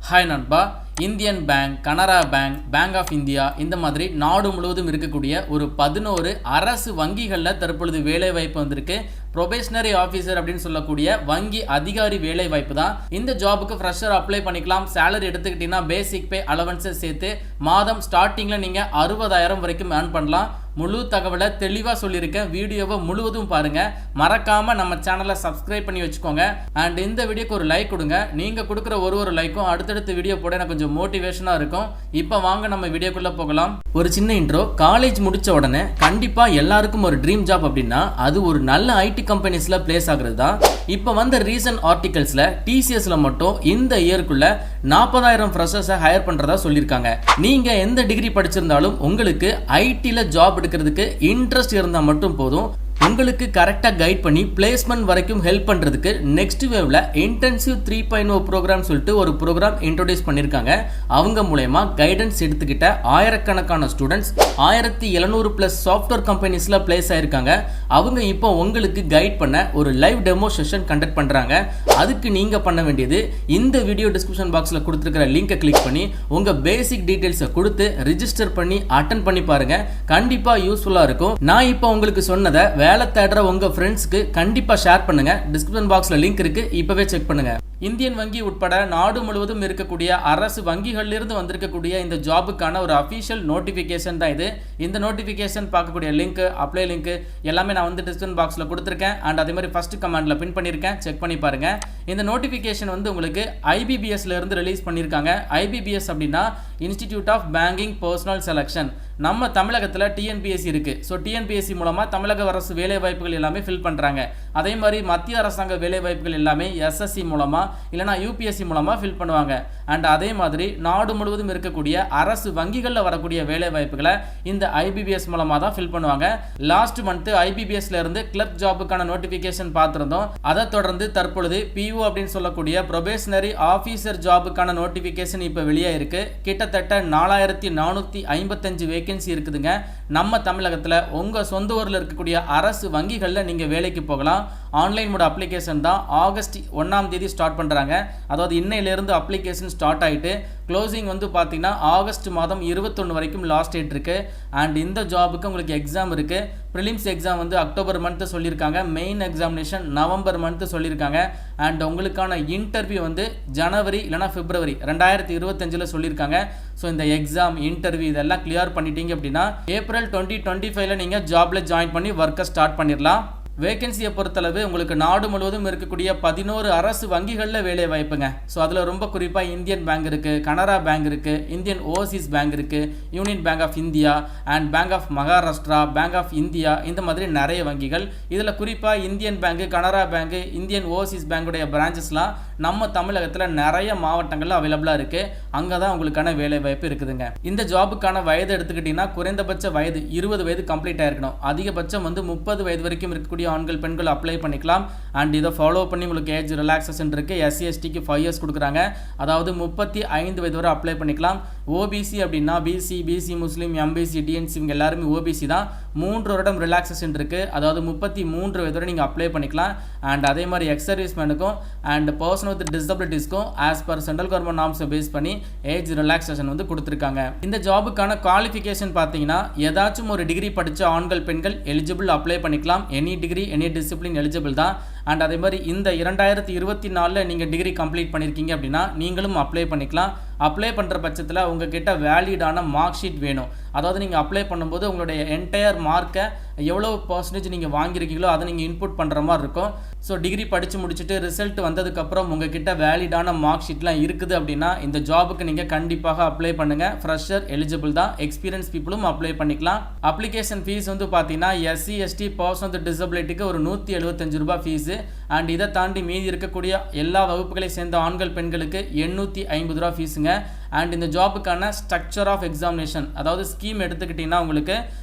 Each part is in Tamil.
ஹாய் நண்பா. Indian bank, Canara bank, bank of India இந்த மாதிரி நாடு முழுவதும் இருக்கக்கூடிய ஒரு 11 அரசு வங்கிகளில் தற்பொழுது வேலை வாய்ப்பு வந்திருக்கு. ப்ரொபேஷனரி ஆஃபீஸர் அப்படின்னு சொல்லக்கூடிய வங்கி அதிகாரி வேலை வாய்ப்பு தான். இந்த ஜாபுக்கு ஃப்ரெஷர் அப்ளை பண்ணிக்கலாம். சேலரி எடுத்துக்கிட்டீங்கன்னா பேசிக் பே அலவன்ஸை சேர்த்து மாதம் ஸ்டார்டிங்கில் நீங்கள் 60,000 வரைக்கும் ஏர்ன் பண்ணலாம். முழு தகவலை தெளிவாக சொல்லியிருக்கேன். வீடியோவை முழுவதும் பாருங்கள். மறக்காமல் நம்ம சேனலை சப்ஸ்கிரைப் பண்ணி வச்சுக்கோங்க. அண்ட் இந்த வீடியோக்கு ஒரு லைக் கொடுங்க. நீங்கள் கொடுக்குற ஒரு லைக்கும் அடுத்தடுத்த வீடியோ போட எனக்கு கொஞ்சம் மோட்டிவேஷனாக இருக்கும். இப்போ வாங்க நம்ம வீடியோக்குள்ளே போகலாம். ஒரு சின்ன இன்ட்ரோ. காலேஜ் முடித்த உடனே கண்டிப்பாக எல்லாருக்கும் ஒரு ட்ரீம் ஜாப் அப்படின்னா அது ஒரு நல்ல ஐடி கம்பெனிஸில் பிளேஸ் ஆகுறது தான். இப்போ வந்த ரீசன்ட் ஆர்டிகல்ஸில் டிசிஎஸ்ல மட்டும் இந்த இயருக்குள்ள 40,000 ஃப்ரெஷர்ஸை ஹையர் பண்ணுறதா சொல்லியிருக்காங்க. நீங்கள் எந்த டிகிரி படிச்சிருந்தாலும் உங்களுக்கு ஐடியில் ஜாப் எடுக்கிறதுக்கு இன்ட்ரெஸ்ட் இருந்தால் மட்டும் போதும். உங்களுக்கு கரெக்டாக கைட் பண்ணி பிளேஸ்மெண்ட் வரைக்கும் ஹெல்ப் பண்ணுறதுக்கு நெக்ஸ்ட் வேவ்ல இன்டென்சிவ் 3.0 ப்ரோக்ராம் சொல்லிட்டு ஒரு ப்ரோக்ராம் இன்ட்ரோடியூஸ் பண்ணியிருக்காங்க. அவங்க மூலயமா கைடன்ஸ் எடுத்துக்கிட்ட ஆயிரக்கணக்கான ஸ்டூடெண்ட்ஸ் 1700+ சாஃப்ட்வேர் கம்பெனிஸில் பிளேஸ் ஆயிருக்காங்க. அவங்க இப்போ உங்களுக்கு கைட் பண்ண ஒரு லைவ் டெமோ செஷன் கண்டக்ட் பண்ணுறாங்க. அதுக்கு நீங்கள் பண்ண வேண்டியது இந்த வீடியோ டிஸ்கிரிப்ஷன் பாக்ஸில் கொடுத்துருக்கிற லிங்கை கிளிக் பண்ணி உங்கள் பேசிக் டீட்டெயில்ஸை கொடுத்து ரிஜிஸ்டர் பண்ணி அட்டன் பண்ணி பாருங்க. கண்டிப்பாக யூஸ்ஃபுல்லாக இருக்கும். நான் இப்போ உங்களுக்கு சொன்னதை வேலை தேடுற உங்க ஃப்ரெண்ட்ஸ்க்கு கண்டிப்பா ஷேர் பண்ணுங்க. டிஸ்கிரிப்ஷன் பாக்ஸ்ல லிங்க் இருக்கு, இப்பவே செக் பண்ணுங்க. இந்தியன் வங்கி உட்பட நாடு முழுவதும் இருக்கக்கூடிய அரசு வங்கிகளிலிருந்து வந்திருக்கக்கூடிய இந்த ஜாபுக்கான ஒரு அஃபீஷியல் நோட்டிஃபிகேஷன் தான் இது. இந்த நோட்டிஃபிகேஷன் பார்க்கக்கூடிய லிங்க், அப்ளை லிங்க் எல்லாமே நான் வந்து டிஸ்கிரிப்ஷன் பாக்ஸில் கொடுத்துருக்கேன். அண்ட் அதே மாதிரி ஃபர்ஸ்ட் கமெண்ட்ல பின் பண்ணியிருக்கேன், செக் பண்ணி பாருங்க. இந்த நோட்டிஃபிகேஷன் வந்து உங்களுக்கு ஐபிபிஎஸ்ல இருந்து ரிலீஸ் பண்ணியிருக்காங்க. ஐபிபிஎஸ் அப்படின்னா institute of banking personnel selection. நம்ம தமிழகத்தில் டிஎன்பிஎஸ்சி இருக்கு. ஸோ டிஎன்பிஎஸ்சி மூலமா தமிழக அரசு வேலை வாய்ப்புகள் எல்லாமே ஃபில் பண்றாங்க. அதே மாதிரி மத்திய அரசாங்க வேலை வாய்ப்புகள் எல்லாமே எஸ்எஸ்சி மூலமா இல்லைனா யூபிஎஸ்சி மூலமா ஃபில் பண்ணுவாங்க. அண்ட் அதே மாதிரி நாடு முழுவதும் இருக்கக்கூடிய அரசு வங்கிகளில் வரக்கூடிய வேலை வாய்ப்புகளை இந்த ஐபிபிஎஸ் மூலமா தான் ஃபில் பண்ணுவாங்க. லாஸ்ட் மந்த் ஐபிபிஎஸ்ல இருந்து கிளர்க் ஜாபுக்கான நோட்டிபிகேஷன் பார்த்திருந்தோம். அதை தொடர்ந்து தற்பொழுது பிஓ அப்படின்னு சொல்லக்கூடிய ப்ரொபேஷனரி ஆஃபீஸர் ஜாபுக்கான நோட்டிபிகேஷன் இப்போ வெளியே இருக்கு. கிட்டத்தட்ட 4455 வேகன்சி இருக்குதுங்க. நம்ம தமிழகத்தில் உங்க சொந்த ஊரில் இருக்கக்கூடிய அரசு வங்கிகளில் நீங்க வேலைக்கு போகலாம். ஆன்லைன் மோட் அப்ளிகேஷன் தான் ஆகஸ்ட் 1ஆம் தேதி ஸ்டார்ட் பண்றாங்க. அதாவது இன்னையிலிருந்து அப்ளிகேஷன் ஸ்டார்ட் ஆயிட்டு க்ளோசிங் வந்து பார்த்தீங்கன்னா ஆகஸ்ட் மாதம் 21 வரைக்கும் லாஸ்ட் டேட் இருக்கு. அண்ட் இந்த ஜாபுக்கு உங்களுக்கு எக்ஸாம் இருக்கு. ப்ரிலிம்ஸ் எக்ஸாம் வந்து அக்டோபர் மந்த் சொல்லியிருக்காங்க. மெயின் எக்ஸாமினேஷன் நவம்பர் மந்த் சொல்லியிருக்காங்க. அண்ட் உங்களுக்கான இன்டர்வியூ வந்து ஜனவரி இல்லைனா பிப்ரவரி 2025 சொல்லியிருக்காங்க. ஸோ இந்த எக்ஸாம், இன்டர்வியூ இதெல்லாம் கிளியர் பண்ணிட்டீங்க அப்படின்னா ஏப்ரல் 2025 நீங்கள் ஜாப்ல ஜாயின் பண்ணி ஒர்க்கை ஸ்டார்ட் பண்ணிடலாம். வேகன்சியை பொறுத்தளவு உங்களுக்கு நாடு முழுவதும் இருக்கக்கூடிய 11 அரசு வங்கிகளில் வேலை வாய்ப்புங்க. ஸோ அதில் ரொம்ப குறிப்பாக இந்தியன் பேங்க் இருக்குது, கனரா பேங்க் இருக்குது, இந்தியன் ஓவர்சீஸ் பேங்க் இருக்குது, Union bank of India and Bank of Maharashtra, Bank of India இந்த மாதிரி நிறைய வங்கிகள். இதில் குறிப்பாக Indian bank, Canara Bank, Indian Overseas பேங்குடைய பிரான்ச்சஸ்லாம் நம்ம தமிழகத்தில் நிறைய மாவட்டங்களில் அவைலபிளாக இருக்குது. அங்கே தான் உங்களுக்கான வேலை வாய்ப்பு இருக்குதுங்க. இந்த ஜாபுக்கான வயது எடுத்துக்கிட்டிங்கன்னா குறைந்தபட்ச வயது 20 வயது கம்ப்ளீட் ஆயிருக்கணும். அதிகபட்சம் வந்து 30 வயது வரைக்கும் இருக்கக்கூடிய ஆண்கள் பெண்கள் அப்ளை பண்ணிக்கலாம். அண்ட் இதை ஃபாலோ பண்ணி உங்களுக்கு ஏஜ் ரிலாக்ஸேஷன் இருக்கு. எஸ்சி எஸ்டிக்கு 5 இயர்ஸ் கொடுக்குறாங்க. அதாவது 35 வயது வரை அப்ளை பண்ணிக்கலாம். ஓபிசி அப்படின்னா பிசி முஸ்லீம், எம்பிசி, டிஎன்சி இவங்க எல்லாருமே ஓபிசி தான். 3 வருடம் ரிலாக்ஸேஷன் இருக்கு. அதாவது 33 வயது வரை நீங்கள் அப்ளை பண்ணிக்கலாம். அண்ட் அதே மாதிரி எக்ஸ் சர்வீஸ்மேனுக்கும் அண்ட் பர்சன் வித் டிசபிலிட்டிஸ்க்கும் ஆஸ் பர் சென்ட்ரல் கவர்மெண்ட் நார்ம்ஸை பேஸ் பண்ணி ஏஜ் ரிலாக்ஸேஷன் வந்து கொடுத்துருக்காங்க. இந்த ஜாபுக்கான குவாலிஃபிகேஷன் பார்த்தீங்கன்னா ஏதாச்சும் ஒரு டிகிரி படித்த ஆண்கள் பெண்கள் எலிஜிபிள் அப்ளை பண்ணிக்கலாம். Any degree, any discipline eligible தான். அண்ட் அதே மாதிரி இந்த 2024 நீங்கள் டிகிரி கம்ப்ளீட் பண்ணியிருக்கீங்க அப்படின்னா நீங்களும் அப்ளை பண்ணிக்கலாம். அப்ளை பண்ணுற பட்சத்தில் உங்ககிட்ட வேலிடான மார்க் ஷீட் வேணும். அதாவது நீங்கள் அப்ளை பண்ணும்போது உங்களுடைய என்டையர் மார்க்கை எவ்வளோ பர்சன்டேஜ் நீங்கள் வாங்கியிருக்கீங்களோ அதை நீங்கள் இன்புட் பண்ணுற மாதிரி இருக்கும். ஸோ டிகிரி படித்து முடிச்சுட்டு ரிசல்ட் வந்ததுக்கப்புறம் உங்ககிட்ட வேலிடான மார்க் ஷீட்லாம் இருக்குது அப்படின்னா இந்த ஜாபுக்கு நீங்கள் கண்டிப்பாக அப்ளை பண்ணுங்கள். ஃப்ரெஷர் எலிஜிபிள் தான். எக்ஸ்பீரியன்ஸ் பீப்புளும் அப்ளை பண்ணிக்கலாம். அப்ளிகேஷன் ஃபீஸ் வந்து பார்த்தீங்கன்னா எஸ்சி எஸ்டி பர்சன் வித் டிசபிலிட்டிக்கு ஒரு 175 ரூபாய் ஃபீஸு. அண்ட் இதை தாண்டி மீதி இருக்கக்கூடிய எல்லா வகுப்புகளை சேர்ந்த ஆண்கள் பெண்களுக்கு 850 ரூபா ஃபீஸுங்க. அண்ட் இந்த ஜாபுக்கான ஸ்ட்ரக்சர் ஆஃப் எக்ஸாமினேஷன், அதாவது ஸ்கீம் எடுத்துக்கிட்டிங்கன்னா உங்களுக்கு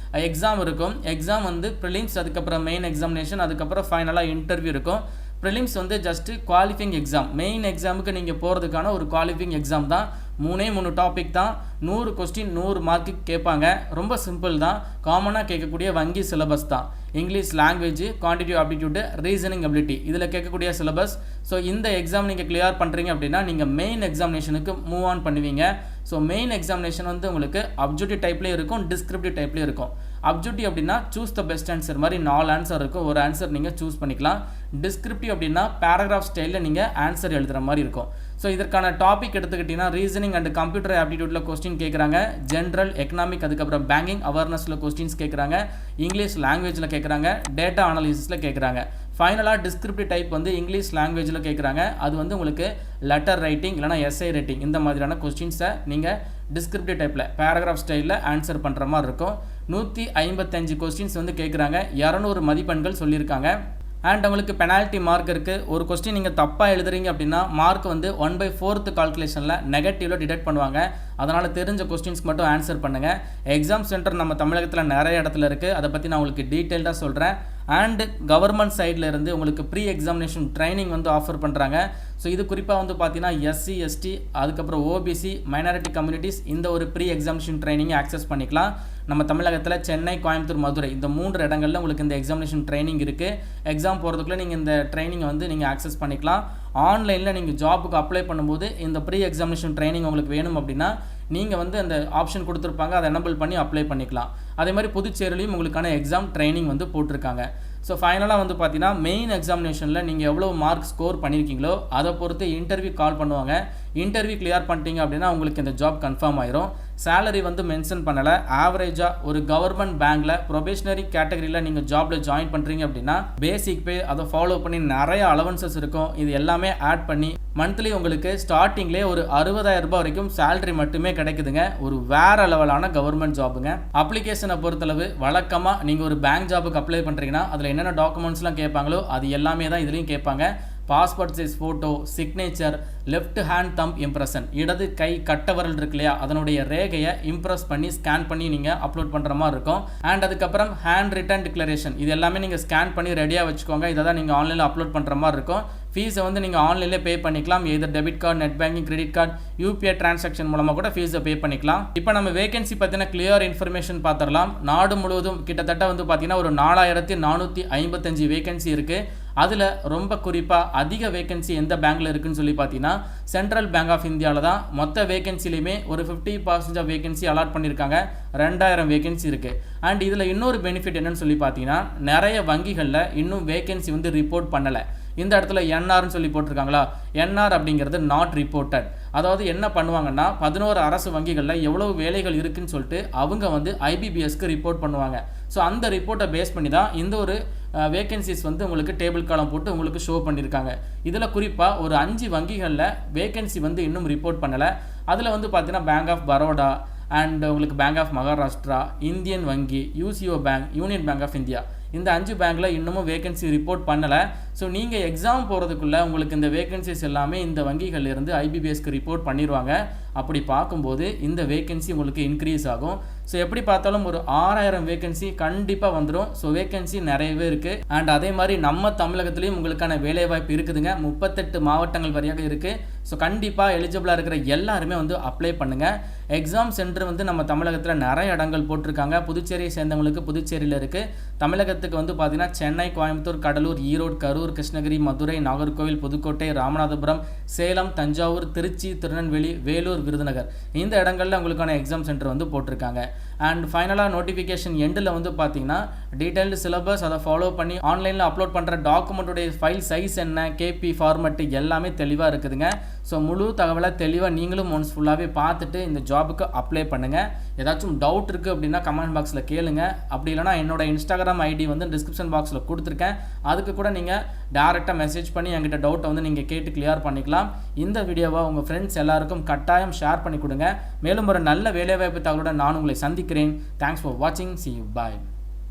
எக்ஸாம் இருக்கும். எக்ஸாம் வந்து ப்ரிலிம்ஸ், அதுக்கப்புறம் மெயின் எக்ஸாமினேஷன், அதுக்கப்புறம் ஃபைனலாக இன்டர்வியூ இருக்கும். ப்ரிலிம்ஸ் வந்து ஜஸ்ட் குவாலிஃபைங் எக்ஸாம். மெயின் எக்ஸாமுக்கு நீங்கள் போகிறதுக்கான ஒரு குவாலிஃபைங் எக்ஸாம் தான். 3 டாபிக் தான், 100 கொஸ்டின் 100 மார்க்கு கேட்பாங்க. ரொம்ப சிம்பிள் தான், காமனாக கேட்கக்கூடிய வங்கி சிலபஸ் தான். English language, quantitative aptitude, reasoning ability இதில் கேட்கக்கூடிய சிலபஸ். ஸோ இந்த எக்ஸாம் நீங்கள் கிளியர் பண்ணுறீங்க அப்படின்னா நீங்கள் மெயின் எக்ஸாமினேஷனுக்கு மூவ் ஆன் பண்ணுவீங்க. ஸோ மெயின் எக்ஸாமினேஷன் வந்து உங்களுக்கு அப்ஜெக்டிவ் டைப்லேயும் இருக்கும், டிஸ்கிரிப்டிவ் டைப்லேயும் இருக்கும். அப்ஜெக்டிவ் அப்படின்னா சூஸ் த பெஸ்ட் ஆன்சர் மாதிரி 4 ஆன்சர் இருக்கும், ஒரு ஆன்சர் நீங்கள் சூஸ் பண்ணிக்கலாம். டிஸ்கிரிப்டிவ் அப்படின்னா பேராகிராஃப் ஸ்டைலில் நீங்கள் ஆன்சர் எழுதுகிற மாதிரி இருக்கும். ஸோ இதற்கான டாபிக் எடுத்துக்கிட்டிங்கன்னா ரீசனிங் அண்ட் கம்ப்யூட்டர் ஆப்டிடியூட்டில் கொஸ்டின் கேட்குறாங்க, ஜென்ரல் எக்கனாமிக் அதுக்கப்புறம் பேங்கிங் அவேர்னஸில் கொஸ்டின்ஸ் கேட்குறாங்க, இங்கிலீஷ் லாங்குவேஜில் கேட்குறாங்க, டேட்டா அனாலிசிஸில் கேட்குறாங்க. ஃபைனலாக டிஸ்கிரிப்டிவ் டைப் வந்து இங்கிலீஷ் லாங்குவேஜில் கேட்குறாங்க. அது வந்து உங்களுக்கு லெட்டர் ரைட்டிங் இல்லைனா எஸ்ஐ ரைட்டிங் இந்த மாதிரியான கொஸ்டின்ஸை நீங்கள் டிஸ்கிரிப்டிவ் டைப்பில் பேராகிராஃப் ஸ்டைலில் ஆன்சர் பண்ணுற மாதிரி இருக்கும். 155 கொஸ்டின்ஸ் வந்து கேட்குறாங்க, 200 மதிப்பெண்கள் சொல்லியிருக்காங்க. அண்ட் உங்களுக்கு பெனால்ட்டி மார்க் இருக்குது. ஒரு கொஸ்டின் நீங்கள் தப்பாக எழுதுறீங்க அப்படின்னா மார்க் வந்து 1/4 கால்குலேஷனில் நெகட்டிவில் டிடெக்ட் பண்ணுவாங்க. அதனால் தெரிஞ்ச கொஸ்டின்ஸ்க்கு மட்டும் ஆன்சர் பண்ணுங்கள். எக்ஸாம் சென்டர் நம்ம தமிழகத்தில் நிறைய இடத்துல இருக்குது, அதை பற்றி நான் உங்களுக்கு டீட்டெயில்டாக சொல்கிறேன். அண்டு கவர்மெண்ட் சைடில் இருந்து உங்களுக்கு ப்ரீ எக்ஸாமினேஷன் ட்ரைனிங் வந்து ஆஃபர் பண்ணுறாங்க. ஸோ இது குறிப்பாக வந்து பார்த்தீங்கன்னா எஸ்சி எஸ்டி அதுக்கப்புறம் ஓபிசி மைனாரிட்டி கம்யூனிட்டிஸ் இந்த ஒரு ப்ரீ எக்ஸாமினேஷன் ட்ரைனிங்கை ஆக்சஸ் பண்ணிக்கலாம். நம்ம தமிழகத்தில் சென்னை, கோயம்புத்தூர், மதுரை இந்த 3 இடங்களில் உங்களுக்கு இந்த எக்ஸாமினேஷன் ட்ரைனிங் இருக்குது. எக்ஸாம் போகிறதுக்குள்ளே நீங்கள் இந்த ட்ரைனிங்கை வந்து நீங்கள் ஆக்சஸ் பண்ணிக்கலாம். ஆன்லைனில் நீங்கள் ஜாபுக்கு அப்ளை பண்ணும்போது இந்த ப்ரீ எக்ஸாமினேஷன் ட்ரைனிங் உங்களுக்கு வேணும் அப்படின்னா நீங்கள் வந்து அந்த ஆப்ஷன் கொடுத்துருப்பாங்க, அதை எனபிள் பண்ணி அப்ளை பண்ணிக்கலாம். அதே மாதிரி புதுச்சேரியிலையும் உங்களுக்கான எக்ஸாம் ட்ரைனிங் வந்து போட்டிருக்காங்க. ஸோ ஃபைனலாக வந்து பார்த்தீங்கன்னா மெயின் எக்ஸாமினேஷனில் நீங்கள் எவ்வளோ மார்க் ஸ்கோர் பண்ணியிருக்கீங்களோ அதை பொறுத்து இன்டர்வியூ கால் பண்ணுவாங்க. இன்டர்வியூ கிளியர் பண்ணிட்டீங்க அப்படின்னா உங்களுக்கு இந்த ஜாப் கன்ஃபார்ம் ஆயிரும். சேலரி வந்து மென்ஷன் பண்ணலை. ஆவரேஜாக ஒரு கவர்மெண்ட் பேங்க்கில் ப்ரொபேஷனரி கேட்டகரியில் நீங்கள் ஜாபில் ஜாயின் பண்ணுறீங்க அப்படின்னா பேசிக் பே அதை ஃபாலோ பண்ணி நிறைய அலவன்சஸ் இருக்கும். இது எல்லாமே ஆட் பண்ணி மந்த்லி உங்களுக்கு ஸ்டார்டிங்லேயே ஒரு 60,000 ரூபாய் வரைக்கும் சேலரி மட்டுமே கிடைக்குதுங்க. ஒரு வேற லெவலான கவர்மெண்ட் ஜாபுங்க. அப்ளிகேஷனை பொறுத்தளவு வழக்கமாக நீங்கள் ஒரு பேங்க் ஜாபுக்கு அப்ளை பண்ணுறீங்கன்னா அதில் என்னென்ன டாக்குமெண்ட்ஸ்லாம் கேட்பாங்களோ அது எல்லாமே தான் இதுலேயும் கேட்பாங்க. Passport size photo, signature, left hand thumb impression, இடது கை கட்டவரல் இருக்கு இல்லையா அதனுடைய ரேகையை இம்ப்ரெஸ் பண்ணி ஸ்கேன் பண்ணி நீங்கள் அப்லோட் பண்ணுற மாதிரி இருக்கும். அண்ட் அதுக்கப்புறம் ஹேண்ட் ரிட்டன் டிக்ளரேஷன் இது எல்லாமே நீங்கள் ஸ்கேன் பண்ணி ரெடியாக வச்சுக்கோங்க. இதை தான் நீங்கள் ஆன்லைனில் அப்லோட் பண்ணுற மாதிரி இருக்கும். ஃபீஸை வந்து நீங்கள் ஆன்லைனில் பே பண்ணிக்கலாம். Either debit card, net banking, credit card, UPI transaction மூலமாக கூட ஃபீஸை பே பண்ணிக்கலாம். இப்போ நம்ம வேகன்சி பற்றின கிளியர் இன்ஃபர்மேஷன் பார்த்துடலாம். நாடு முழுவதும் கிட்டத்தட்ட வந்து பார்த்தீங்கன்னா ஒரு 4455 வேகன்சி இருக்குது. அதில் ரொம்ப குறிப்பாக அதிக வேகன்சி எந்த பேங்க்கில் இருக்குன்னு சொல்லி பார்த்தீங்கன்னா சென்ட்ரல் பேங்க் ஆஃப் இந்தியாவில் தான். மொத்த வேகன்சிலையுமே ஒரு 50% ஆஃப் வேகன்சி அலாட் பண்ணியிருக்காங்க. 2000 வேகன்சி இருக்குது. அண்ட் இதில் இன்னொரு பெனிஃபிட் என்னன்னு சொல்லி பார்த்தீங்கன்னா நிறைய வங்கிகளில் இன்னும் வேகன்சி வந்து ரிப்போர்ட் பண்ணலை. இந்த இடத்துல என்ஆர்னு சொல்லி போட்டிருக்காங்களா, என்ஆர் அப்படிங்கிறது நாட் ரிப்போர்ட்டட். அதாவது என்ன பண்ணுவாங்கன்னா 11 அரசு வங்கிகளில் எவ்வளவு வேலைகள் இருக்குன்னு சொல்லிட்டு அவங்க வந்து ஐபிபிஎஸ்க்கு ரிப்போர்ட் பண்ணுவாங்க. ஸோ அந்த ரிப்போர்ட்டை பேஸ் பண்ணி தான் இந்த ஒரு வேகன்சிஸ் வந்து உங்களுக்கு டேபிள் காலம் போட்டு உங்களுக்கு ஷோ பண்ணியிருக்காங்க. இதில் குறிப்பாக ஒரு 5 வங்கிகளில் வேகன்சி வந்து இன்னும் ரிப்போர்ட் பண்ணலை. அதில் வந்து பார்த்தீங்கன்னா பேங்க் ஆஃப் பரோடா அண்ட் உங்களுக்கு பேங்க் ஆஃப் மகாராஷ்டிரா, இந்தியன் வங்கி, UCO bank, union bank of India இந்த 5 பேங்க்கில் இன்னமும் வேகன்சி ரிப்போர்ட் பண்ணலை. ஸோ நீங்கள் எக்ஸாம் போகிறதுக்குள்ளே உங்களுக்கு இந்த வேகன்சிஸ் எல்லாமே இந்த வங்கிகளிலிருந்து ஐபிபிஎஸ்க்கு ரிப்போர்ட் பண்ணிடுவாங்க. அப்படி பார்க்கும்போது இந்த வேகன்சி உங்களுக்கு இன்க்ரீஸ் ஆகும். ஸோ எப்படி பார்த்தாலும் ஒரு 6000 வேகன்சி கண்டிப்பாக வந்துடும். ஸோ வேகன்சி நிறையவே இருக்குது. அண்ட் அதே மாதிரி நம்ம தமிழகத்துலேயும் உங்களுக்கான வேலைவாய்ப்பு இருக்குதுங்க. 38 மாவட்டங்கள் வரையாக இருக்குது. ஸோ கண்டிப்பாக எலிஜிபிளாக இருக்கிற எல்லாருமே வந்து அப்ளை பண்ணுங்கள். எக்ஸாம் சென்டர் வந்து நம்ம தமிழகத்தில் நிறைய இடங்கள் போட்டிருக்காங்க. புதுச்சேரியை சேர்ந்தவங்களுக்கு புதுச்சேரியில் இருக்குது. தமிழகத்துக்கு வந்து பார்த்தீங்கன்னா சென்னை, கோயம்புத்தூர், கடலூர், ஈரோடு, கரூர், கிருஷ்ணகிரி, மதுரை, நாகர்கோவில், புதுக்கோட்டை, ராமநாதபுரம், சேலம், தஞ்சாவூர், திருச்சி, திருநெல்வேலி, வேலூர், விருதுநகர் இந்த இடங்களில் உங்களுக்கான எக்ஸாம் சென்டர் வந்து போட்டிருக்காங்க. அண்ட் ஃபைனலாக நோட்டிஃபிகேஷன் எண்டில் வந்து பார்த்தீங்கன்னா டீட்டெயில்டு சிலபஸ் அதை ஃபாலோ பண்ணி ஆன்லைனில் அப்லோட் பண்ணுற டாக்குமெண்ட்டுடைய ஃபைல் சைஸ் என்ன, கேபி ஃபார்மெட்டு எல்லாமே தெளிவாக இருக்குதுங்க. ஸோ முழு தகவலை தெளிவாக நீங்களும் ஒன்ஸ் ஃபுல்லாகவே பார்த்துட்டு இந்த ஜாபுக்கு அப்ளை பண்ணுங்கள். ஏதாச்சும் டவுட் இருக்குது அப்படின்னா கமெண்ட் பாக்ஸில் கேளுங்க. அப்படி இல்லைனா என்னோட இன்ஸ்டாகிராம் ஐடி வந்து டிஸ்கிரிப்ஷன் பாக்ஸில் கொடுத்துருக்கேன். அதுக்கு கூட நீங்கள் டேரெக்டாக மெசேஜ் பண்ணி என்கிட்ட டவுட்டை வந்து நீங்கள் கேட்டு கிளியர் பண்ணிக்கலாம். இந்த வீடியோவை உங்கள் ஃப்ரெண்ட்ஸ் எல்லாருக்கும் கட்டாயம் ஷேர் பண்ணி கொடுங்க. மேலும் ஒரு நல்ல வேலைவாய்ப்பு தகவலுடன் நான் உங்களை சந்திக்கிறேன். தேங்க்ஸ் ஃபார் வாட்சிங். See you. Bye.